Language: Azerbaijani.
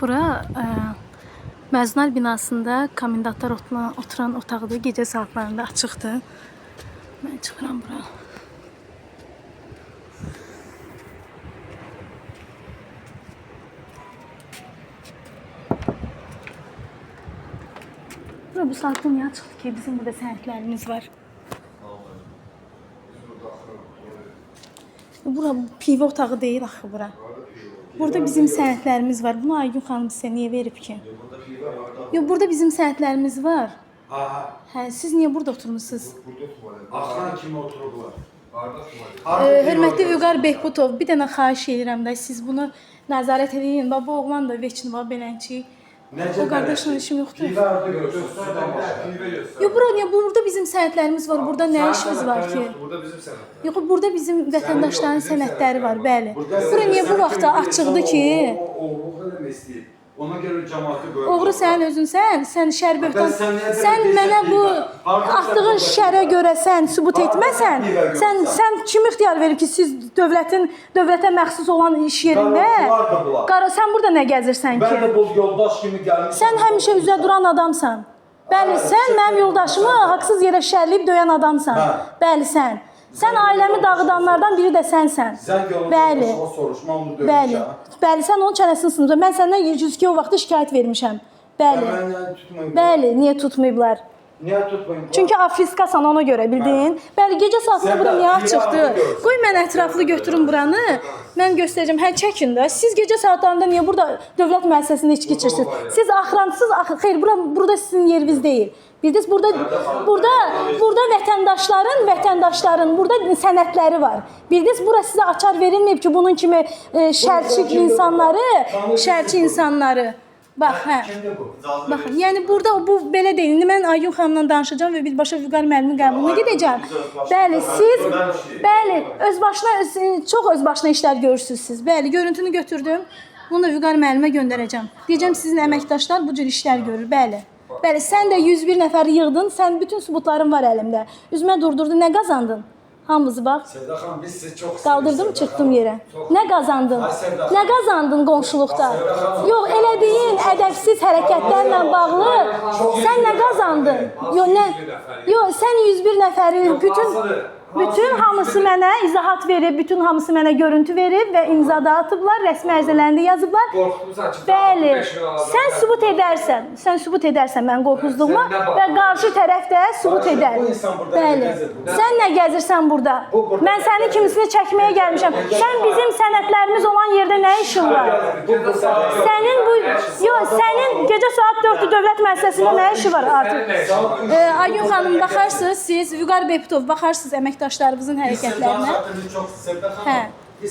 Bura Məzunlar binasında komendantlar oturan otaqdır. Gecə saatlarında açıqdır. Mən çıxıram bura. Bura bu saatda niyə açıqdır ki? Bizim burada sənədlərimiz var. Bura pivə otağı deyil axı bura. Burada bizim sənədlərimiz var. Bunu Aygün xanım sizə niyə verib ki? Yox, burada bizim sənədlərimiz var. Hə, siz niyə burada oturmusunuz? Axıran kimi otururlar. Hörmətli Vüqar Behbutov, bir dənə xahiş edirəm də siz bunu nəzarət edin. Bu oğlan da veçin var belənçi. O qardaşla işim yoxdur. Yox, burada bizim sənədlərimiz var. Burada nə işimiz var ki? Yox, burada bizim vətəndaşların sənədləri var, bəli. Bura niyə bu vaxtda açıqdır ki? Oğruq eləmək istəyir. Ona görə cəmaatı qoyur. Oğru sən özünsən, sən şər böhtan. Sən mənə bu atdığın şərə görə sən sübut etməsən, sən kim ixtiyar verib ki, siz dövlətə məxsus olan iş yerində? Qara, sən burada nə gəzirsən ki? Mən də bu yoldaş kimi gəlmişəm. Sən həmişə üzə duran adamsan. Bəli, sən mənim yoldaşımı haqsız yerə şərləyib döyən adamsan. Bəli, sən. Sən ailəmi dağıdanlardan biri də sənsən. Bəli. Bəli. Bəli, sən onun çənəsini sınırsan. Mən səndən 102 o vaxtda şikayət vermişəm. Bəli. Bəli, niyə tutmayıblar? Niyə tutmayın? Çünki afriskasan ona görə, bildin? Bəli, gecə saatında bura niyə açıqdır? Qoy mən ətraflı götürüm buranı. Mən göstərəcəm. Hə, çəkin də. Siz gecə saatlarında niyə burada dövlət müəssisəsində içki içirsiniz? Siz axıransız, xeyr, burada sizin yeriniz deyil. Bildiniz, burada vətəndaşların burada sənədləri var. Bildiniz, bura sizə açar verilməyib ki, bunun kimi şərçi insanları. Bax, hə. Baxın, yəni burada bu belə deyil. İndi mən Aygün xanımla danışacağam və birbaşa Vüqar müəllimin qəbuluna gedəcəm. Bəli, siz çox özbaşına işlər görürsünüz siz. Bəli, görüntünü götürdüm. Bunu da Vüqar müəllimə göndərəcəm. Deyəcəm sizin əməkdaşlar bu cür işlər görür. Bəli. Bəli, sən də 101 nəfəri yığdın. Sən bütün sübutların var əlimdə. Üzümə durdurdun. Nə qazandın? Hamımızı bax. Sevda xanım, biz sizi çox qaldırdım, çıxdım yerə. Nə qazandın? Nə qazandın qonşuluqda? Yox, elədiyin ədəbsiz hərəkətlərlə bağlı sən nə qazandın? Yox, sən 101 nəfəri bütün hamısı mənə izahat verib, bütün hamısı mənə görüntü verib və imzada atıblar, rəsmi ərizələrində yazıblar. Bəli, sən sübut edərsən mən qorxuzluğuma və qarşı tərəf də sübut edər. Bəli, sən nə gəzirsən burada? Mən sənin kimisini çəkməyə gəlmişəm. Sən bizim sənədlərimiz olan yerdə nə işin var? Sənin gecə saat 4-ü dövlət müəssisəsində nə işi var artıq? Aygün xanım, baxarsınız siz, Vüqar Behbutov, baxarsınız əməkdaşlarımızın hərəkətlərinə. Biz çox sevda xanım.